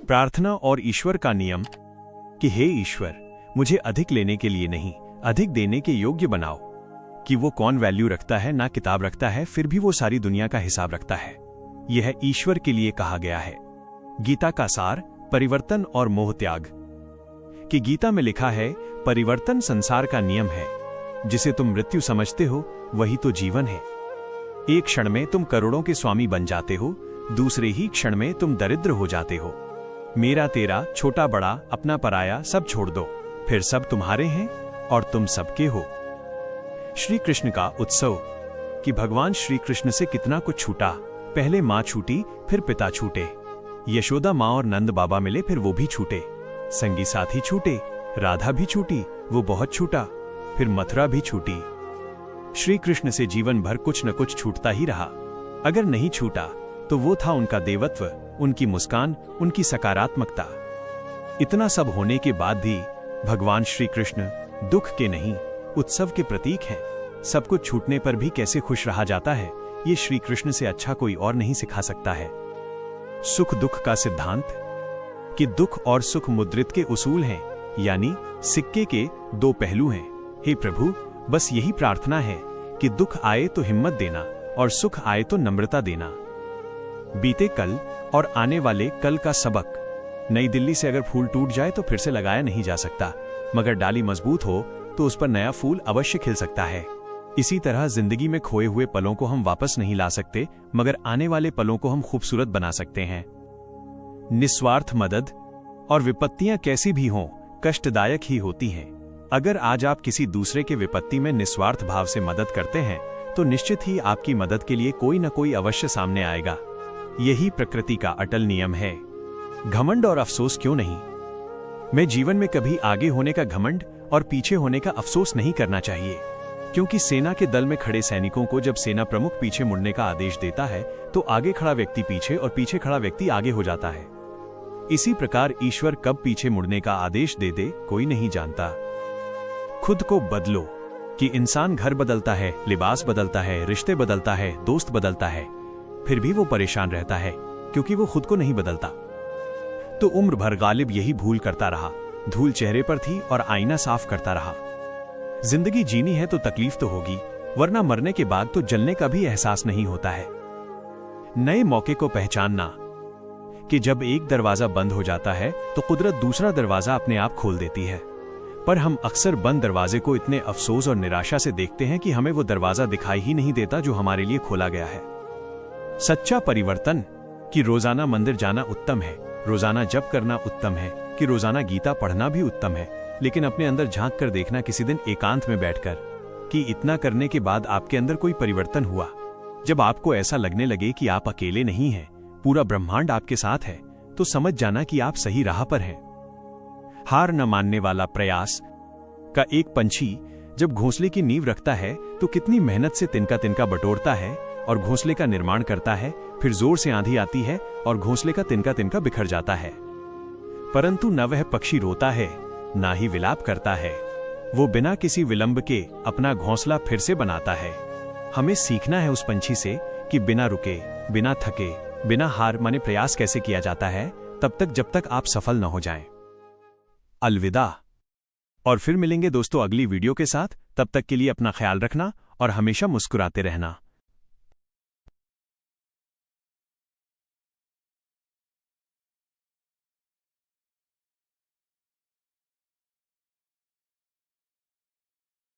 प्रार्थना और ईश्वर का नियम कि हे ईश्वर, मुझे अधिक लेने के लिए नहीं, अधिक देने के योग्य बनाओ। कि वो कौन वैल्यू रखता है, ना किताब रखता है, फिर भी वो सारी दुनिया का हिसाब रखता है। यह ईश्वर के लिए कहा गया है। गीता का सार, परिवर्तन और मोह त्याग। कि गीता में लिखा है, परिवर्तन संसार का नियम है। जिसे तुम मृत्यु समझते हो वही तो जीवन है। एक क्षण में तुम करोड़ों के स्वामी बन जाते हो, दूसरे ही क्षण में तुम दरिद्र हो जाते हो। मेरा तेरा, छोटा बड़ा, अपना पराया सब छोड़ दो, फिर सब तुम्हारे हैं और तुम सबके हो। श्री कृष्ण का उत्सव। कि भगवान श्री कृष्ण से कितना कुछ छूटा। पहले मां छूटी, फिर पिता छूटे, यशोदा मां और नंद बाबा मिले, फिर वो भी छूटे। संगी साथी छूटे, राधा भी छूटी, वो बहुत छूटा, फिर मथुरा भी छूटी। श्री कृष्ण से जीवन भर कुछ न कुछ छूटता ही रहा। अगर नहीं छूटा तो वो था उनका देवत्व, उनकी मुस्कान, उनकी सकारात्मकता। इतना सब होने के बाद भी भगवान श्री कृष्ण दुख के नहीं, उत्सव के प्रतीक हैं। सब कुछ छूटने पर भी कैसे खुश रहा जाता है, ये श्री कृष्ण से अच्छा कोई और नहीं सिखा सकता है। सुख दुख का सिद्धांत। कि दुख और सुख मुद्रित के उसूल हैं, यानी सिक्के के दो पहलू हैं। हे प्रभु, बस यही प्रार्थना है कि दुख आए तो हिम्मत देना और सुख आए तो नम्रता देना। बीते कल और आने वाले कल का सबक। नई दिल्ली से अगर फूल टूट जाए तो फिर से लगाया नहीं जा सकता, मगर डाली मजबूत हो तो उस पर नया फूल अवश्य खिल सकता है। इसी तरह जिंदगी में खोए हुए पलों को हम वापस नहीं ला सकते, मगर आने वाले पलों को हम खूबसूरत बना सकते हैं। निस्वार्थ मदद। और विपत्तियां कैसी भी हों, कष्टदायक ही होती हैं। अगर आज आप किसी दूसरे के विपत्ति में निस्वार्थ भाव से मदद करते हैं तो निश्चित ही आपकी मदद के लिए कोई न कोई अवश्य सामने आएगा। यही प्रकृति का अटल नियम है। घमंड और अफसोस क्यों नहीं। मैं जीवन में कभी आगे होने का घमंड और पीछे होने का अफसोस नहीं करना चाहिए, क्योंकि सेना के दल में खड़े सैनिकों को जब सेना प्रमुख पीछे मुड़ने का आदेश देता है तो आगे खड़ा व्यक्ति पीछे और पीछे खड़ा व्यक्ति आगे हो जाता है। इसी प्रकार ईश्वर कब पीछे मुड़ने का आदेश दे दे कोई नहीं जानता। खुद को बदलो। कि इंसान घर बदलता है, लिबास बदलता है, रिश्ते बदलता है, दोस्त बदलता है, फिर भी वो परेशान रहता है क्योंकि वो खुद को नहीं बदलता। तो उम्र भर गालिब यही भूल करता रहा। धूल चेहरे पर थी और आईना साफ करता रहा। जिंदगी जीनी है तो तकलीफ तो होगी, वरना मरने के बाद तो जलने का भी एहसास नहीं होता है। नए मौके को पहचानना। कि जब एक दरवाजा बंद हो जाता है तो कुदरत दूसरा दरवाजा अपने आप खोल देती है, पर हम अक्सर बंद दरवाजे को इतने अफसोस और निराशा से देखते हैं कि हमें वो दरवाजा दिखाई ही नहीं देता जो हमारे लिए खोला गया है। सच्चा परिवर्तन। कि रोजाना मंदिर जाना उत्तम है, रोजाना जप करना उत्तम है, कि रोजाना गीता पढ़ना भी उत्तम है, लेकिन अपने अंदर झांक कर देखना किसी दिन एकांत में बैठकर कि इतना करने के बाद आपके अंदर कोई परिवर्तन हुआ। जब आपको ऐसा लगने लगे कि आप अकेले नहीं हैं, पूरा ब्रह्मांड आपके साथ है, तो समझ जाना कि आप सही राह पर हैं। हार न मानने वाला प्रयास। का एक पंछी जब घोंसले की नींव रखता है तो कितनी मेहनत से तिनका तिनका बटोरता है और घोंसले का निर्माण करता है, फिर जोर से आंधी आती है और घोंसले का तिनका तिनका बिखर जाता है। परंतु न वह पक्षी रोता है, ना ही विलाप करता है। वो बिना किसी विलंब के अपना घोंसला फिर से बनाता है। हमें सीखना है उस पंछी से कि बिना रुके, बिना थके, बिना हार माने प्रयास कैसे किया जाता है, तब तक जब तक आप सफल न हो जाएं। अलविदा। और फिर मिलेंगे दोस्तों अगली वीडियो के साथ। तब तक के लिए अपना ख्याल रखना और हमेशा मुस्कुराते रहना।